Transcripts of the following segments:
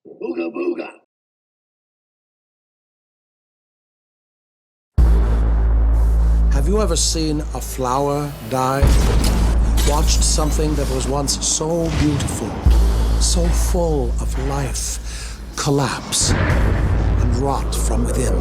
Booga booga. Have you ever seen a flower die? Watched something that was once so beautiful, so full of life, collapse and rot from within?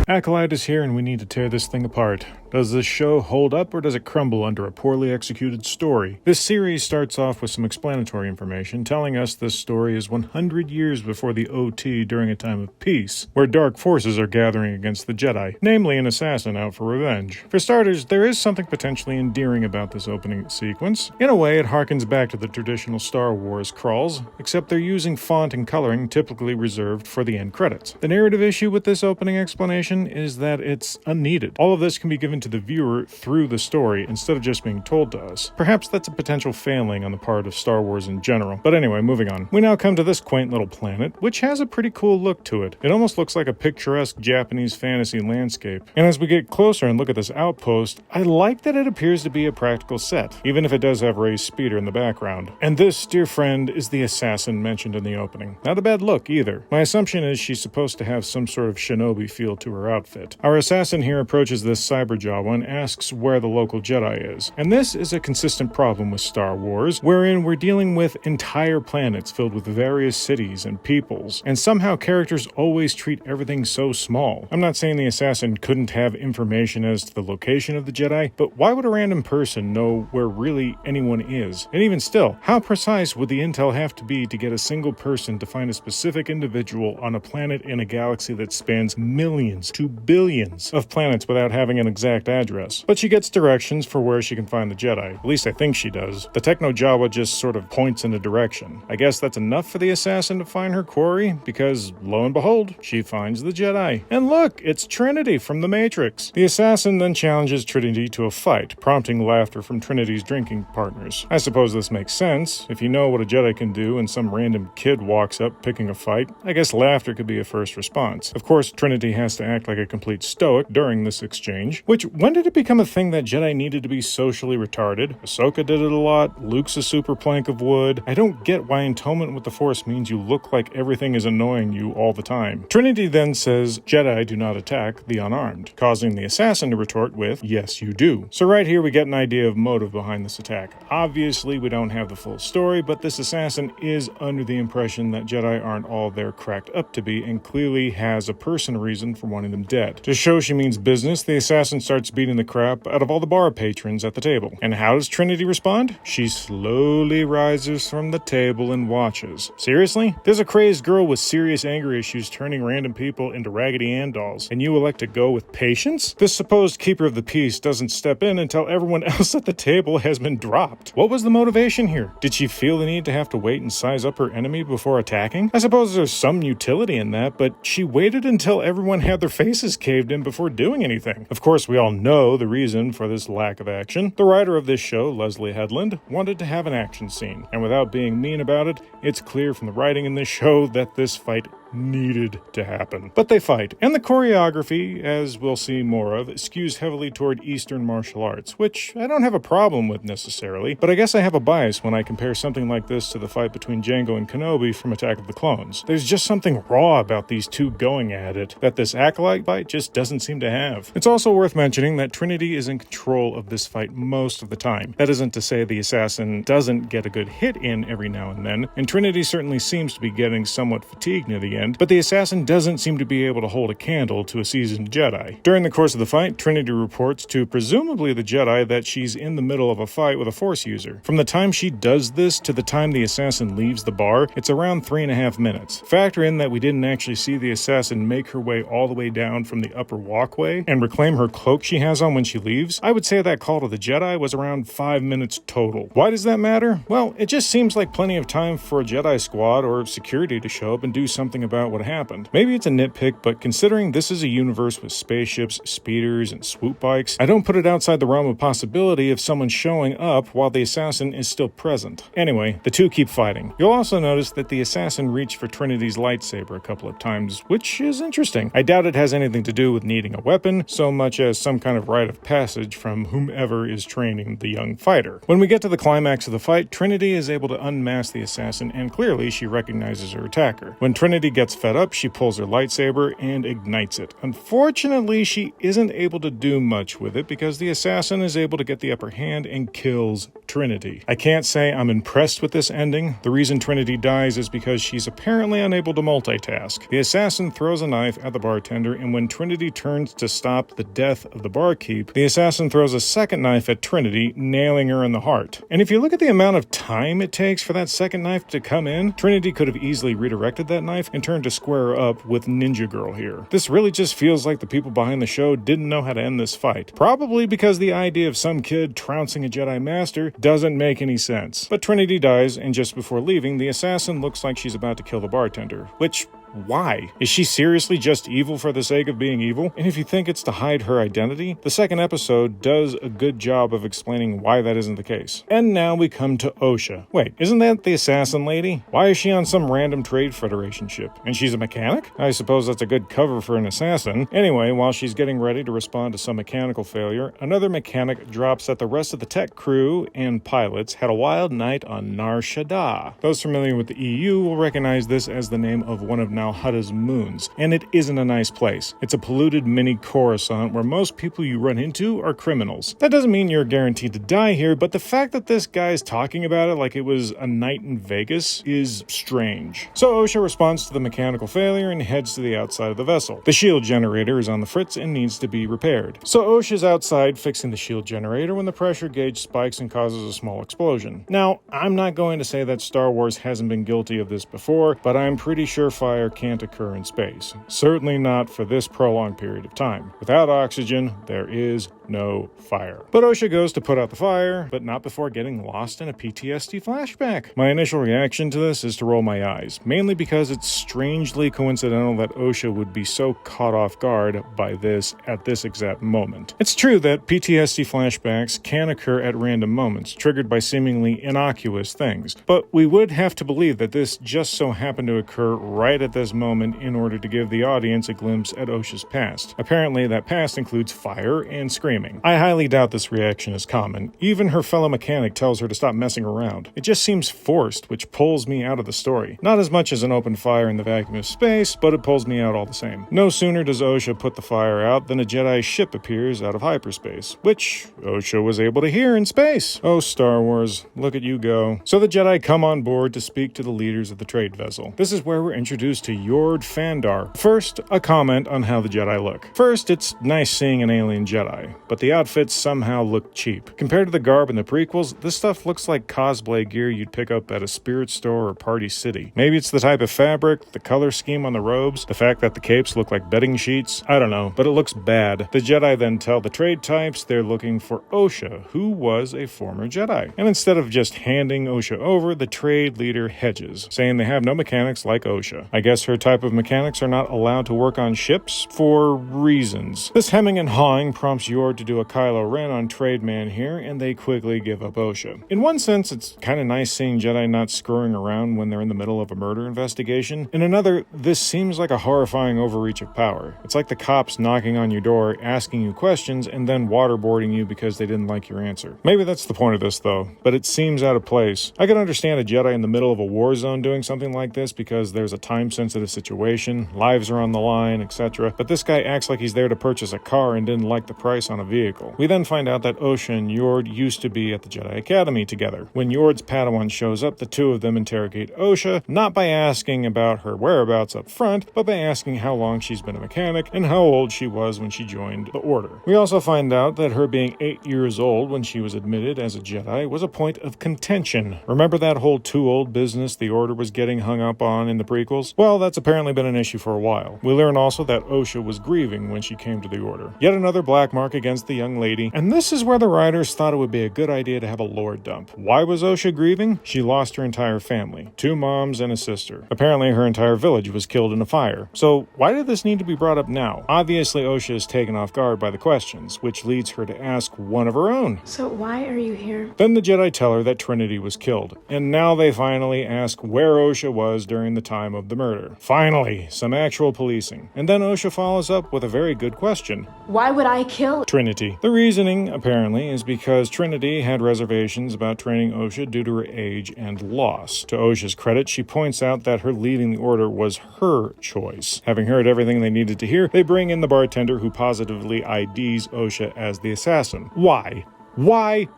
Acolyte is here and we need to tear this thing apart. Does this show hold up or does it crumble under a poorly executed story? This series starts off with some explanatory information telling us this story is 100 years before the OT during a time of peace, where dark forces are gathering against the Jedi, namely an assassin out for revenge. For starters, there is something potentially endearing about this opening sequence. In a way, it harkens back to the traditional Star Wars crawls, except they're using font and coloring typically reserved for the end credits. The narrative issue with this opening explanation is that it's unneeded. All of this can be given to the viewer through the story instead of just being told to us. Perhaps that's a potential failing on the part of Star Wars in general. But anyway, moving on. We now come to this quaint little planet, which has a pretty cool look to it. It almost looks like a picturesque Japanese fantasy landscape. And as we get closer and look at this outpost, I like that it appears to be a practical set, even if it does have Rey's speeder in the background. And this, dear friend, is the assassin mentioned in the opening. Not a bad look either. My assumption is she's supposed to have some sort of shinobi feel to her outfit. Our assassin here approaches this cyborg and asks where the local Jedi is. And this is a consistent problem with Star Wars, wherein we're dealing with entire planets filled with various cities and peoples, and somehow characters always treat everything so small. I'm not saying the assassin couldn't have information as to the location of the Jedi, but why would a random person know where really anyone is? And even still, how precise would the intel have to be to get a single person to find a specific individual on a planet in a galaxy that spans millions to billions of planets without having an exact address? But she gets directions for where she can find the Jedi. At least I think she does. The Techno-Jawa just sort of points in a direction. I guess that's enough for the assassin to find her quarry, because lo and behold, she finds the Jedi. And look, it's Trinity from the Matrix. The assassin then challenges Trinity to a fight, prompting laughter from Trinity's drinking partners. I suppose this makes sense. If you know what a Jedi can do and some random kid walks up picking a fight, I guess laughter could be a first response. Of course, Trinity has to act like a complete stoic during this exchange, which, when did it become a thing that Jedi needed to be socially retarded? Ahsoka did it a lot, Luke's a super plank of wood. I don't get why atonement with the Force means you look like everything is annoying you all the time. Trinity then says, Jedi do not attack the unarmed, causing the assassin to retort with, yes you do. So right here we get an idea of motive behind this attack. Obviously we don't have the full story, but this assassin is under the impression that Jedi aren't all they're cracked up to be and clearly has a personal reason for wanting them dead. To show she means business, the assassin starts beating the crap out of all the bar patrons at the table. And how does Trinity respond? She slowly rises from the table and watches. Seriously? There's a crazed girl with serious anger issues turning random people into Raggedy Ann dolls, and you elect to go with patience? This supposed keeper of the peace doesn't step in until everyone else at the table has been dropped. What was the motivation here? Did she feel the need to have to wait and size up her enemy before attacking? I suppose there's some utility in that, but she waited until everyone had their faces caved in before doing anything. Of course, we all know the reason for this lack of action. The writer of this show, Leslie Headland, wanted to have an action scene, and without being mean about it, it's clear from the writing in this show that this fight needed to happen. But they fight, and the choreography, as we'll see more of, skews heavily toward Eastern martial arts, which I don't have a problem with necessarily, but I guess I have a bias when I compare something like this to the fight between Jango and Kenobi from Attack of the Clones. There's just something raw about these two going at it that this Acolyte fight just doesn't seem to have. It's also worth mentioning that Trinity is in control of this fight most of the time. That isn't to say the assassin doesn't get a good hit in every now and then, and Trinity certainly seems to be getting somewhat fatigued near the end, but the assassin doesn't seem to be able to hold a candle to a seasoned Jedi. During the course of the fight, Trinity reports to presumably the Jedi that she's in the middle of a fight with a Force user. From the time she does this to the time the assassin leaves the bar, it's around 3.5 minutes. Factor in that we didn't actually see the assassin make her way all the way down from the upper walkway and reclaim her cloak she has on when she leaves. I would say that call to the Jedi was around 5 minutes total. Why does that matter? Well, it just seems like plenty of time for a Jedi squad or security to show up and do something about what happened. Maybe it's a nitpick, but considering this is a universe with spaceships, speeders, and swoop bikes, I don't put it outside the realm of possibility of someone showing up while the assassin is still present. Anyway, the two keep fighting. You'll also notice that the assassin reached for Trinity's lightsaber a couple of times, which is interesting. I doubt it has anything to do with needing a weapon, so much as some kind of rite of passage from whomever is training the young fighter. When we get to the climax of the fight, Trinity is able to unmask the assassin, and clearly she recognizes her attacker. When Trinity gets fed up, she pulls her lightsaber and ignites it. Unfortunately, she isn't able to do much with it because the assassin is able to get the upper hand and kills Trinity. I can't say I'm impressed with this ending. The reason Trinity dies is because she's apparently unable to multitask. The assassin throws a knife at the bartender, and when Trinity turns to stop the death of the barkeep, the assassin throws a second knife at Trinity, nailing her in the heart. And if you look at the amount of time it takes for that second knife to come in, Trinity could have easily redirected that knife and turned to square up with Ninja Girl here. This really just feels like the people behind the show didn't know how to end this fight. Probably because the idea of some kid trouncing a Jedi Master doesn't make any sense. But Trinity dies, and just before leaving, the assassin looks like she's about to kill the bartender. Which, why? Is she seriously just evil for the sake of being evil? And if you think it's to hide her identity, the second episode does a good job of explaining why that isn't the case. And now we come to Osha. Wait, isn't that the assassin lady? Why is she on some random Trade Federation ship? And she's a mechanic? I suppose that's a good cover for an assassin. Anyway, while she's getting ready to respond to some mechanical failure, another mechanic drops that the rest of the tech crew and pilots had a wild night on Nar Shaddaa. Those familiar with the EU will recognize this as the name of one of Nalhada's moons, and it isn't a nice place. It's a polluted mini Coruscant where most people you run into are criminals. That doesn't mean you're guaranteed to die here, but the fact that this guy's talking about it like it was a night in Vegas is strange. So Osha responds to the mechanical failure and heads to the outside of the vessel. The shield generator is on the fritz and needs to be repaired. So Osha's outside fixing the shield generator when the pressure gauge spikes and causes a small explosion. Now, I'm not going to say that Star Wars hasn't been guilty of this before, but I'm pretty sure fire can't occur in space. Certainly not for this prolonged period of time. Without oxygen, there is no fire. But Osha goes to put out the fire, but not before getting lost in a PTSD flashback. My initial reaction to this is to roll my eyes, mainly because it's strangely coincidental that Osha would be so caught off guard by this at this exact moment. It's true that PTSD flashbacks can occur at random moments, triggered by seemingly innocuous things, but we would have to believe that this just so happened to occur right at this moment in order to give the audience a glimpse at Osha's past. Apparently, that past includes fire and screaming. I highly doubt this reaction is common. Even her fellow mechanic tells her to stop messing around. It just seems forced, which pulls me out of the story. Not as much as an open fire in the vacuum of space, but it pulls me out all the same. No sooner does Osha put the fire out than a Jedi ship appears out of hyperspace, which Osha was able to hear in space. Oh, Star Wars, look at you go. So the Jedi come on board to speak to the leaders of the trade vessel. This is where we're introduced to Yord Fandar. First, a comment on how the Jedi look. First, it's nice seeing an alien Jedi, but the outfits somehow look cheap. Compared to the garb in the prequels, this stuff looks like cosplay gear you'd pick up at a spirit store or Party City. Maybe it's the type of fabric, the color scheme on the robes, the fact that the capes look like bedding sheets. I don't know, but it looks bad. The Jedi then tell the trade types they're looking for Osha, who was a former Jedi. And instead of just handing Osha over, the trade leader hedges, saying they have no mechanics like Osha. I guess her type of mechanics are not allowed to work on ships for reasons. This hemming and hawing prompts Yord to do a Kylo Ren on Trade Man here, and they quickly give up Osha. In one sense, it's kind of nice seeing Jedi not screwing around when they're in the middle of a murder investigation. In another, this seems like a horrifying overreach of power. It's like the cops knocking on your door, asking you questions, and then waterboarding you because they didn't like your answer. Maybe that's the point of this, though, but it seems out of place. I can understand a Jedi in the middle of a war zone doing something like this because there's a time-sensitive situation, lives are on the line, etc., but this guy acts like he's there to purchase a car and didn't like the price on a vehicle. We then find out that Osha and Yord used to be at the Jedi Academy together. When Yord's padawan shows up, the two of them interrogate Osha, not by asking about her whereabouts up front, but by asking how long she's been a mechanic and how old she was when she joined the Order. We also find out that her being 8 years old when she was admitted as a Jedi was a point of contention. Remember that whole too old business the Order was getting hung up on in the prequels? Well, Well, that's apparently been an issue for a while. We learn also that Osha was grieving when she came to the Order. Yet another black mark against the young lady, and this is where the writers thought it would be a good idea to have a lore dump. Why was Osha grieving? She lost her entire family, 2 moms and a sister. Apparently her entire village was killed in a fire. So why did this need to be brought up now? Obviously Osha is taken off guard by the questions, which leads her to ask one of her own. So why are you here? Then the Jedi tell her that Trinity was killed, and now they finally ask where Osha was during the time of the murder. Finally, some actual policing. And then Osha follows up with a very good question. Why would I kill Trinity. The reasoning, apparently, is because Trinity had reservations about training Osha due to her age and loss. To Osha's credit, she points out that her leaving the Order was her choice. Having heard everything they needed to hear, they bring in the bartender who positively IDs Osha as the assassin. Why? Why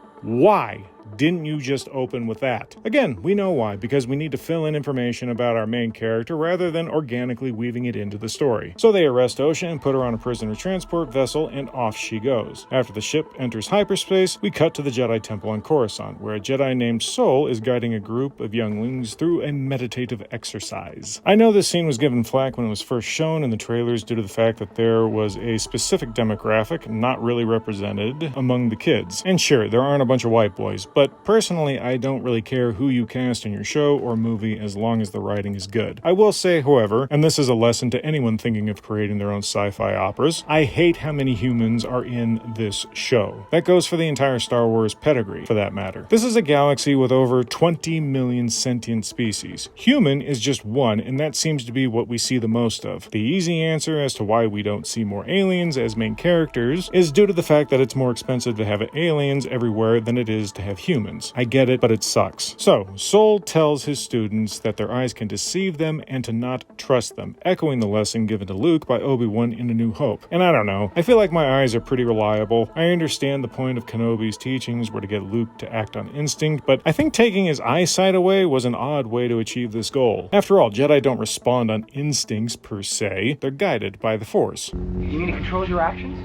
didn't you just open with that? Again, we know why, because we need to fill in information about our main character rather than organically weaving it into the story. So they arrest Osha and put her on a prisoner transport vessel, and off she goes. After the ship enters hyperspace, we cut to the Jedi Temple on Coruscant, where a Jedi named Sol is guiding a group of younglings through a meditative exercise. I know this scene was given flack when it was first shown in the trailers due to the fact that there was a specific demographic not really represented among the kids. And sure, there aren't a bunch of white boys, but personally, I don't really care who you cast in your show or movie as long as the writing is good. I will say, however, and this is a lesson to anyone thinking of creating their own sci-fi operas, I hate how many humans are in this show. That goes for the entire Star Wars pedigree, for that matter. This is a galaxy with over 20 million sentient species. Human is just one, and that seems to be what we see the most of. The easy answer as to why we don't see more aliens as main characters is due to the fact that it's more expensive to have aliens everywhere than it is to have humans. I get it, but it sucks. So, Sol tells his students that their eyes can deceive them and to not trust them, echoing the lesson given to Luke by Obi-Wan in A New Hope. And I don't know, I feel like my eyes are pretty reliable. I understand the point of Kenobi's teachings were to get Luke to act on instinct, but I think taking his eyesight away was an odd way to achieve this goal. After all, Jedi don't respond on instincts per se, they're guided by the Force. You mean it controls your actions?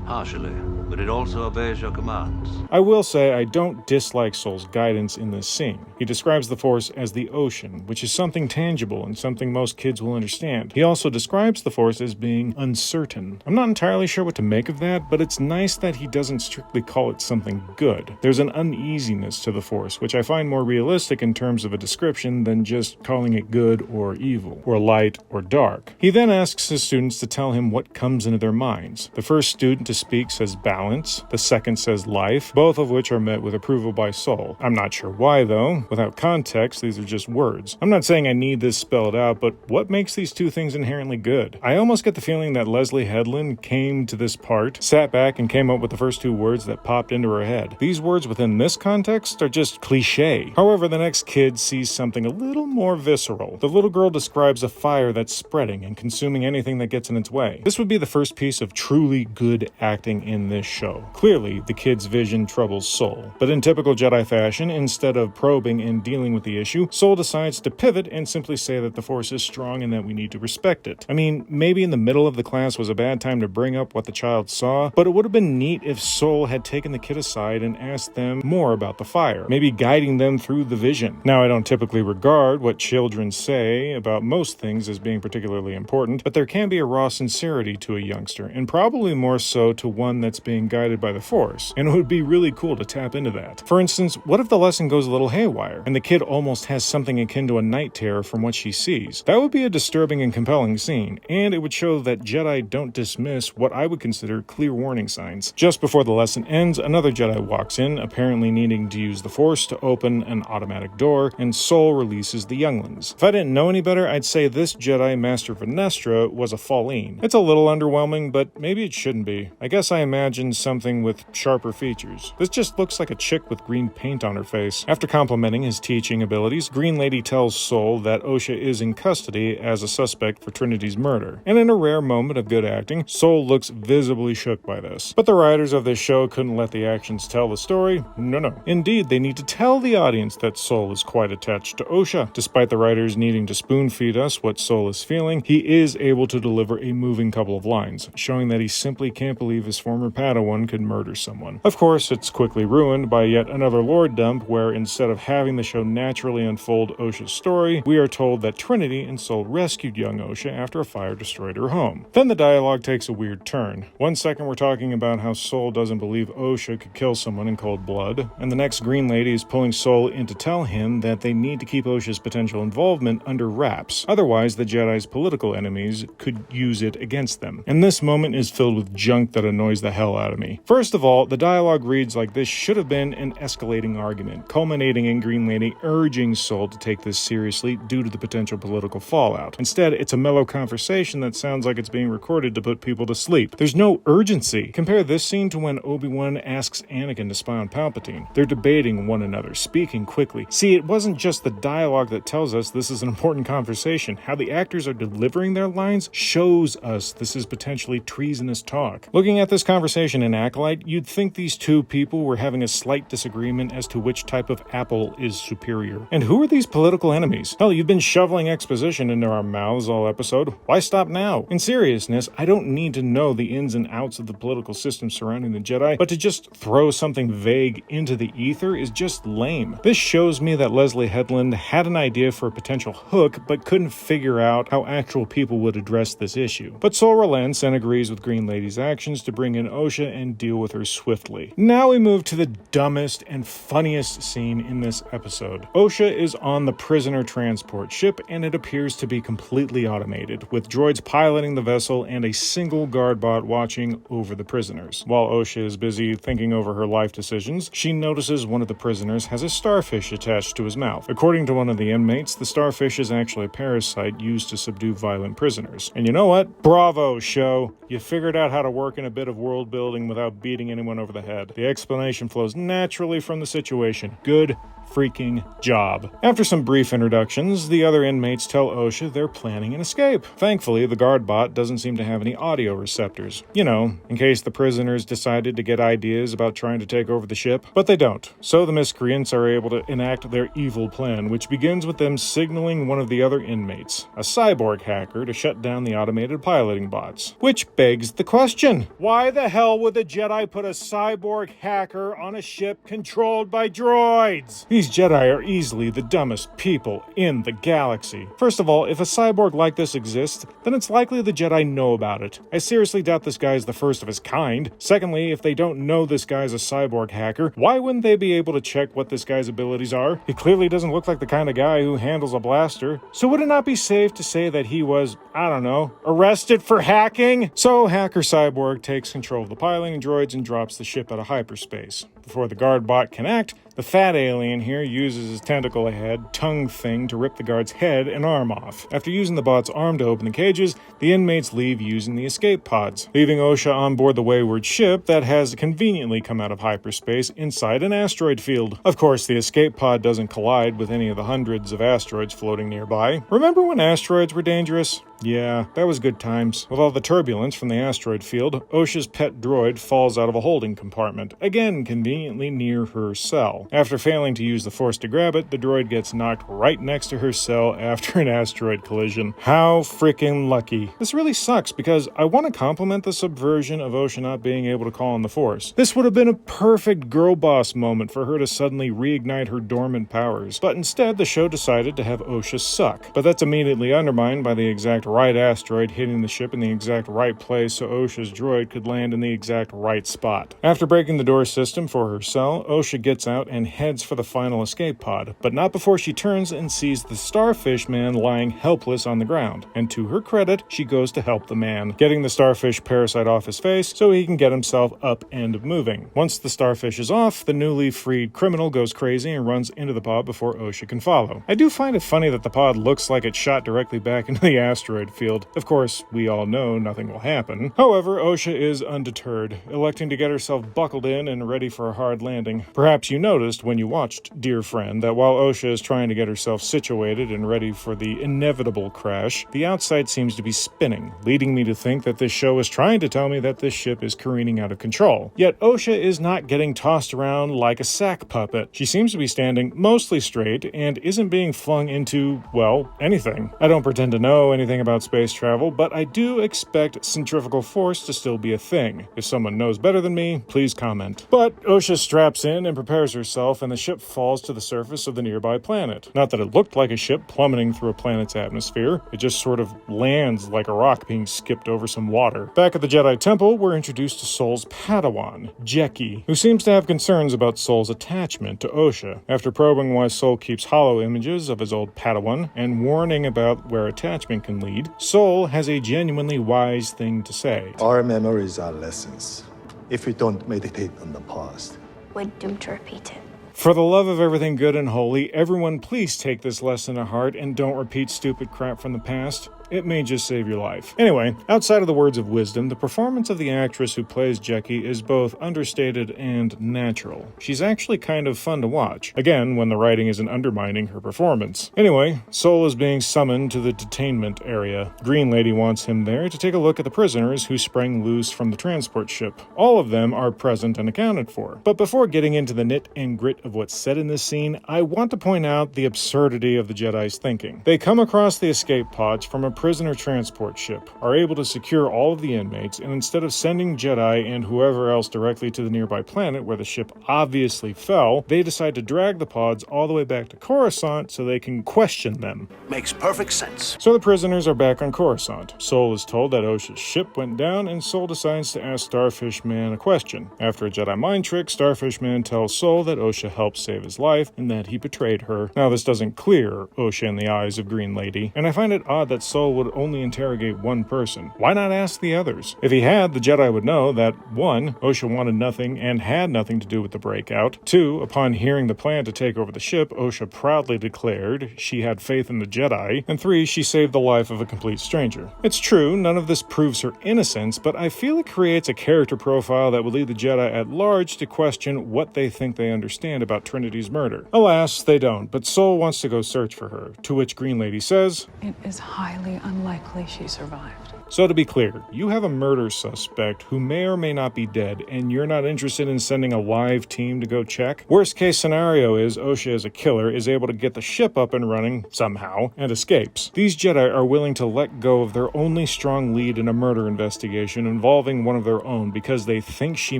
Partially, but it also obeys your commands. I will say I don't dislike Sol's guidance in this scene. He describes the Force as the ocean, which is something tangible and something most kids will understand. He also describes the Force as being uncertain. I'm not entirely sure what to make of that, but it's nice that he doesn't strictly call it something good. There's an uneasiness to the Force, which I find more realistic in terms of a description than just calling it good or evil, or light or dark. He then asks his students to tell him what comes into their minds. The first student to speak says balance, the second says life, both of which are met with approval by Sol. I'm not sure why though. Without context, these are just words. I'm not saying I need this spelled out, but what makes these two things inherently good? I almost get the feeling that Leslie Headland came to this part, sat back and came up with the first 2 words that popped into her head. These words within this context are just cliche. However, the next kid sees something a little more visceral. The little girl describes a fire that's spreading and consuming anything that gets in its way. This would be the first piece of truly good acting in this show. Clearly, the kid's vision troubles Sol, but in typical Jedi fashion, instead of probing and dealing with the issue, Sol decides to pivot and simply say that the Force is strong and that we need to respect it. I mean, maybe in the middle of the class was a bad time to bring up what the child saw, but it would have been neat if Sol had taken the kid aside and asked them more about the fire, maybe guiding them through the vision. Now, I don't typically regard what children say about most things as being particularly important, but there can be a raw sincerity to a youngster, and probably more so to one that's being guided by the Force, and it would be really cool to tap into that. For instance, what if the lesson goes a little haywire, and the kid almost has something akin to a night terror from what she sees? That would be a disturbing and compelling scene, and it would show that Jedi don't dismiss what I would consider clear warning signs. Just before the lesson ends, another Jedi walks in, apparently needing to use the Force to open an automatic door, and Sol releases the younglings. If I didn't know any better, I'd say this Jedi, Master Vanestra, was a Falleen. It's a little underwhelming, but maybe it shouldn't be. I guess I imagined something with sharper features. This just looks like a chick with green paint on her face. After complimenting his teaching abilities, Green Lady tells Sol that Osha is in custody as a suspect for Trinity's murder. And in a rare moment of good acting, Sol looks visibly shook by this. But the writers of this show couldn't let the actions tell the story. No. Indeed, they need to tell the audience that Sol is quite attached to Osha. Despite the writers needing to spoon-feed us what Sol is feeling, he is able to deliver a moving couple of lines, showing that he simply can't believe his former padawan padawan could murder someone. Of course, it's quickly ruined by yet another lore dump where instead of having the show naturally unfold Osha's story, we are told that Trinity and Sol rescued young Osha after a fire destroyed her home. Then the dialogue takes a weird turn. One second we're talking about how Sol doesn't believe Osha could kill someone in cold blood, and the next Green Lady is pulling Sol in to tell him that they need to keep Osha's potential involvement under wraps, otherwise the Jedi's political enemies could use it against them. And this moment is filled with junk that annoys the hell out of me. First of all, the dialogue reads like this should have been an escalating argument, culminating in Green Lady urging Sol to take this seriously due to the potential political fallout. Instead, it's a mellow conversation that sounds like it's being recorded to put people to sleep. There's no urgency. Compare this scene to when Obi-Wan asks Anakin to spy on Palpatine. They're debating one another, speaking quickly. See, it wasn't just the dialogue that tells us this is an important conversation. How the actors are delivering their lines shows us this is potentially treasonous talk. Looking at this conversation in Acolyte, you'd think these two people were having a slight disagreement as to which type of apple is superior. And who are these political enemies? Hell, you've been shoveling exposition into our mouths all episode. Why stop now? In seriousness, I don't need to know the ins and outs of the political system surrounding the Jedi, but to just throw something vague into the ether is just lame. This shows me that Leslie Headland had an idea for a potential hook, but couldn't figure out how actual people would address this issue. But Sol relents and agrees with Green Lady's actions to bring in Osha and deal with her swiftly. Now we move to the dumbest and funniest scene in this episode. Osha is on the prisoner transport ship, and it appears to be completely automated, with droids piloting the vessel and a single guard bot watching over the prisoners. While Osha is busy thinking over her life decisions, she notices one of the prisoners has a starfish attached to his mouth. According to one of the inmates, the starfish is actually a parasite used to subdue violent prisoners. And you know what? Bravo, show! You figured out how to work in a bit of world building without beating anyone over the head. The explanation flows naturally from the situation. Good freaking job. After some brief introductions, the other inmates tell Osha they're planning an escape. Thankfully, the guard bot doesn't seem to have any audio receptors. You know, in case the prisoners decided to get ideas about trying to take over the ship. But they don't. So the miscreants are able to enact their evil plan, which begins with them signaling one of the other inmates, a cyborg hacker, to shut down the automated piloting bots. Which begs the question, why the hell would the Jedi put a cyborg hacker on a ship controlled by droids? These Jedi are easily the dumbest people in the galaxy. First of all, if a cyborg like this exists, then it's likely the Jedi know about it. I seriously doubt this guy is the first of his kind. Secondly, if they don't know this guy's a cyborg hacker, why wouldn't they be able to check what this guy's abilities are? He clearly doesn't look like the kind of guy who handles a blaster. So would it not be safe to say that he was, I don't know, arrested for hacking? So Hacker Cyborg takes control of the piloting droids and drops the ship out of hyperspace. Before the guard bot can act, the fat alien here uses his tentacle-ahead tongue thing to rip the guard's head and arm off. After using the bot's arm to open the cages, the inmates leave using the escape pods, leaving Osha on board the wayward ship that has conveniently come out of hyperspace inside an asteroid field. Of course, the escape pod doesn't collide with any of the hundreds of asteroids floating nearby. Remember when asteroids were dangerous? Yeah, that was good times. With all the turbulence from the asteroid field, Osha's pet droid falls out of a holding compartment, again conveniently near her cell. After failing to use the Force to grab it, the droid gets knocked right next to her cell after an asteroid collision. How freaking lucky. This really sucks because I want to compliment the subversion of Osha not being able to call on the Force. This would have been a perfect girl boss moment for her to suddenly reignite her dormant powers, but instead the show decided to have Osha suck. But that's immediately undermined by the exact right asteroid hitting the ship in the exact right place so Osha's droid could land in the exact right spot. After breaking the door system for her cell, Osha gets out and heads for the final escape pod, but not before she turns and sees the starfish man lying helpless on the ground. And to her credit, she goes to help the man, getting the starfish parasite off his face so he can get himself up and moving. Once the starfish is off, the newly freed criminal goes crazy and runs into the pod before Osha can follow. I do find it funny that the pod looks like it shot directly back into the asteroid field. Of course, we all know nothing will happen. However, Osha is undeterred, electing to get herself buckled in and ready for a hard landing. Perhaps you noticed when you watched, dear friend, that while Osha is trying to get herself situated and ready for the inevitable crash, the outside seems to be spinning, leading me to think that this show is trying to tell me that this ship is careening out of control. Yet Osha is not getting tossed around like a sack puppet. She seems to be standing mostly straight and isn't being flung into, well, anything. I don't pretend to know anything about space travel, but I do expect centrifugal force to still be a thing. If someone knows better than me, please comment. But Osha straps in and prepares herself, and the ship falls to the surface of the nearby planet. Not that it looked like a ship plummeting through a planet's atmosphere, it just sort of lands like a rock being skipped over some water. Back at the Jedi Temple, we're introduced to Sol's padawan, Jeki, who seems to have concerns about Sol's attachment to Osha. After probing why Sol keeps hollow images of his old padawan and warning about where attachment can lead, Sol has a genuinely wise thing to say. Our memories are lessons. If we don't meditate on the past, We're doomed to repeat it. For the love of everything good and holy, everyone please take this lesson to heart and don't repeat stupid crap from the past. It may just save your life. Anyway, outside of the words of wisdom, the performance of the actress who plays Jeki is both understated and natural. She's actually kind of fun to watch. Again, when the writing isn't undermining her performance. Anyway, Sol is being summoned to the detainment area. Green Lady wants him there to take a look at the prisoners who sprang loose from the transport ship. All of them are present and accounted for. But before getting into the nit and grit of what's said in this scene, I want to point out the absurdity of the Jedi's thinking. They come across the escape pods from a prisoner transport ship, are able to secure all of the inmates, and instead of sending Jedi and whoever else directly to the nearby planet where the ship obviously fell, they decide to drag the pods all the way back to Coruscant so they can question them. Makes perfect sense. So the prisoners are back on Coruscant. Sol is told that Osha's ship went down, and Sol decides to ask Starfish Man a question. After a Jedi mind trick, Starfish Man tells Sol that Osha helped save his life and that he betrayed her. Now this doesn't clear Osha in the eyes of Green Lady, and I find it odd that Sol would only interrogate one person. Why not ask the others? If he had, the Jedi would know that 1. Osha wanted nothing and had nothing to do with the breakout. 2. Upon hearing the plan to take over the ship, Osha proudly declared she had faith in the Jedi. And 3. She saved the life of a complete stranger. It's true, none of this proves her innocence, but I feel it creates a character profile that would lead the Jedi at large to question what they think they understand about Trinity's murder. Alas, they don't, but Sol wants to go search for her, to which Green Lady says, "It is highly unlikely she survived." So to be clear, you have a murder suspect who may or may not be dead, and you're not interested in sending a live team to go check? Worst case scenario is Osha as a killer is able to get the ship up and running, somehow, and escapes. These Jedi are willing to let go of their only strong lead in a murder investigation involving one of their own because they think she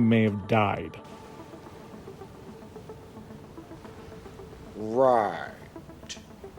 may have died. Right.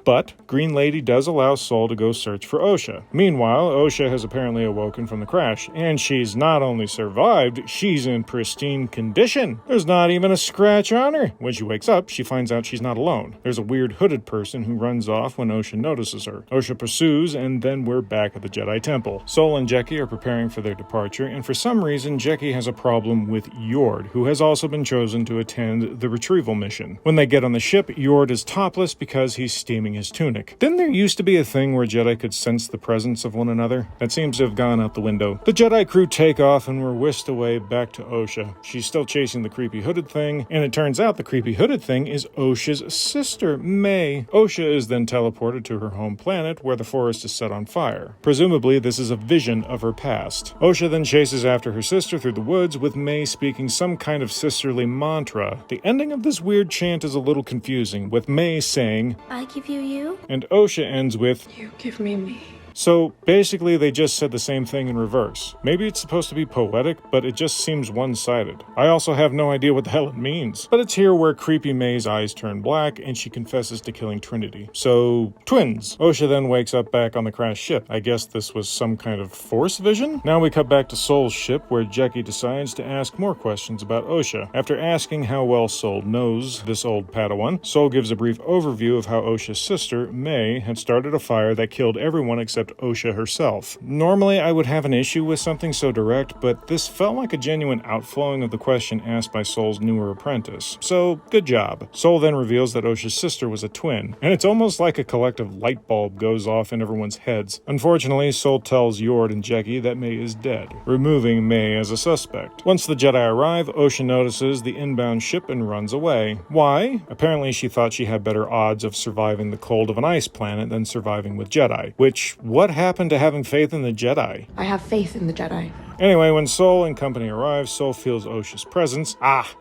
But Green Lady does allow Sol to go search for Osha. Meanwhile, Osha has apparently awoken from the crash, and she's not only survived, she's in pristine condition. There's not even a scratch on her. When she wakes up, she finds out she's not alone. There's a weird hooded person who runs off when Osha notices her. Osha pursues, and then we're back at the Jedi Temple. Sol and Jeki are preparing for their departure, and for some reason, Jeki has a problem with Yord, who has also been chosen to attend the retrieval mission. When they get on the ship, Yord is topless because he's steaming his tunic. Didn't there used to be a thing where Jedi could sense the presence of one another? That seems to have gone out the window. The Jedi crew take off and we're whisked away back to Osha. She's still chasing the creepy hooded thing, and it turns out the creepy hooded thing is Osha's sister, May. Osha is then teleported to her home planet where the forest is set on fire. Presumably, this is a vision of her past. Osha then chases after her sister through the woods with May speaking some kind of sisterly mantra. The ending of this weird chant is a little confusing, with May saying, I give you you? and Osha ends with, "You give me me." So basically they just said the same thing in reverse. Maybe it's supposed to be poetic, but it just seems one-sided. I also have no idea what the hell it means. But it's here where creepy May's eyes turn black and she confesses to killing Trinity. So, twins. Osha then wakes up back on the crashed ship. I guess this was some kind of force vision? Now we cut back to Sol's ship where Jeki decides to ask more questions about Osha. After asking how well Sol knows this old Padawan, Sol gives a brief overview of how Osha's sister, May, had started a fire that killed everyone except Osha herself. Normally, I would have an issue with something so direct, but this felt like a genuine outflowing of the question asked by Sol's newer apprentice. So, good job. Sol then reveals that Osha's sister was a twin, and it's almost like a collective light bulb goes off in everyone's heads. Unfortunately, Sol tells Yord and Jeki that May is dead, removing May as a suspect. Once the Jedi arrive, Osha notices the inbound ship and runs away. Why? Apparently she thought she had better odds of surviving the cold of an ice planet than surviving with Jedi, which what happened to having faith in the Jedi? I have faith in the Jedi. Anyway, when Sol and company arrive, Sol feels Osha's presence,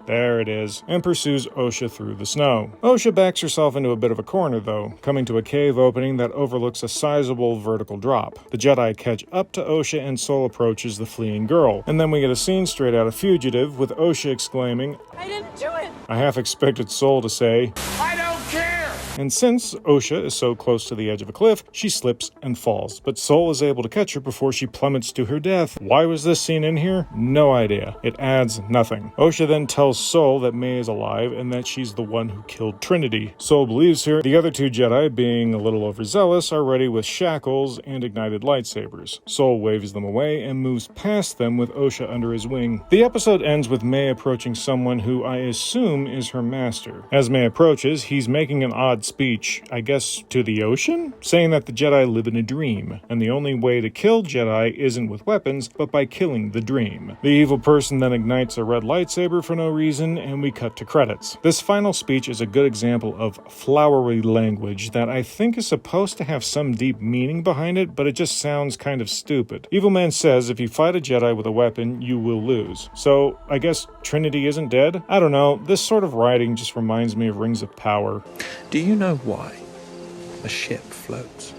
there it is, and pursues Osha through the snow. Osha backs herself into a bit of a corner, though, coming to a cave opening that overlooks a sizable vertical drop. The Jedi catch up to Osha and Sol approaches the fleeing girl, and then we get a scene straight out of Fugitive with Osha exclaiming, I didn't do it! I half expected Sol to say, I don't care! And since Osha is so close to the edge of a cliff, she slips and falls, but Sol is able to catch her before she plummets to her death. Why was this scene in here? No idea. It adds nothing. Osha then tells Sol that May is alive and that she's the one who killed Trinity. Sol believes her. The other two Jedi, being a little overzealous, are ready with shackles and ignited lightsabers. Sol waves them away and moves past them with Osha under his wing. The episode ends with May approaching someone who I assume is her master. As May approaches, he's making an odd speech, I guess to the ocean? Saying that the Jedi live in a dream, and the only way to kill Jedi isn't with weapons, but by killing the dream. The evil person then ignites a red lightsaber for no reason, and we cut to credits. This final speech is a good example of flowery language that I think is supposed to have some deep meaning behind it, but it just sounds kind of stupid. Evil Man says if you fight a Jedi with a weapon, you will lose. So, I guess Trinity isn't dead? I don't know, this sort of writing just reminds me of Rings of Power. Do you know why a ship floats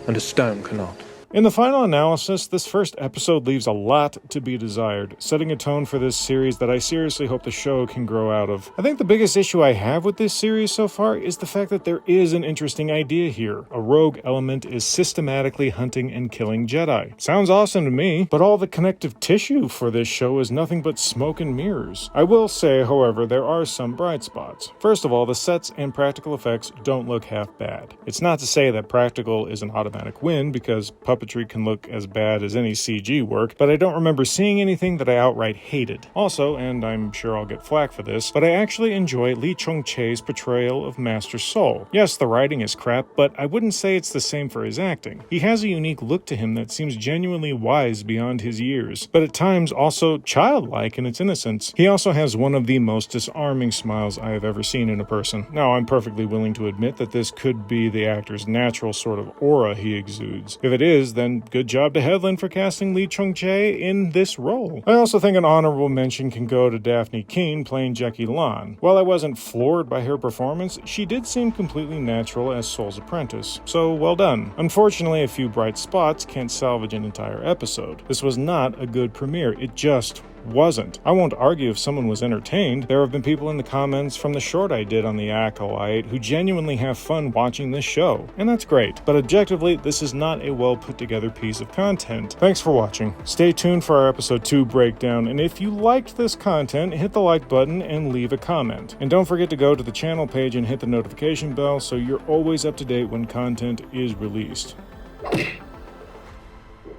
and a stone cannot? In the final analysis, this first episode leaves a lot to be desired, setting a tone for this series that I seriously hope the show can grow out of. I think the biggest issue I have with this series so far is the fact that there is an interesting idea here. A rogue element is systematically hunting and killing Jedi. Sounds awesome to me, but all the connective tissue for this show is nothing but smoke and mirrors. I will say, however, there are some bright spots. First of all, the sets and practical effects don't look half bad. It's not to say that practical is an automatic win, because puppetry can look as bad as any CG work, but I don't remember seeing anything that I outright hated. Also, and I'm sure I'll get flack for this, but I actually enjoy Lee Chung-chae's portrayal of Master Sol. Yes, the writing is crap, but I wouldn't say it's the same for his acting. He has a unique look to him that seems genuinely wise beyond his years, but at times also childlike in its innocence. He also has one of the most disarming smiles I have ever seen in a person. Now, I'm perfectly willing to admit that this could be the actor's natural sort of aura he exudes. If it is, then good job to Headland for casting Lee Chung-chae in this role. I also think an honorable mention can go to Daphne Keane playing Jackie Lan. While I wasn't floored by her performance, she did seem completely natural as Sol's apprentice, so well done. Unfortunately, a few bright spots can't salvage an entire episode. This was not a good premiere, it just wasn't. I won't argue if someone was entertained. There have been people in the comments from the short I did on the Acolyte who genuinely have fun watching this show, and that's great. But objectively, this is not a well put together piece of content. Thanks for watching. Stay tuned for our episode 2 breakdown, and if you liked this content, hit the like button and leave a comment. And don't forget to go to the channel page and hit the notification bell so you're always up to date when content is released.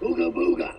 Booga booga.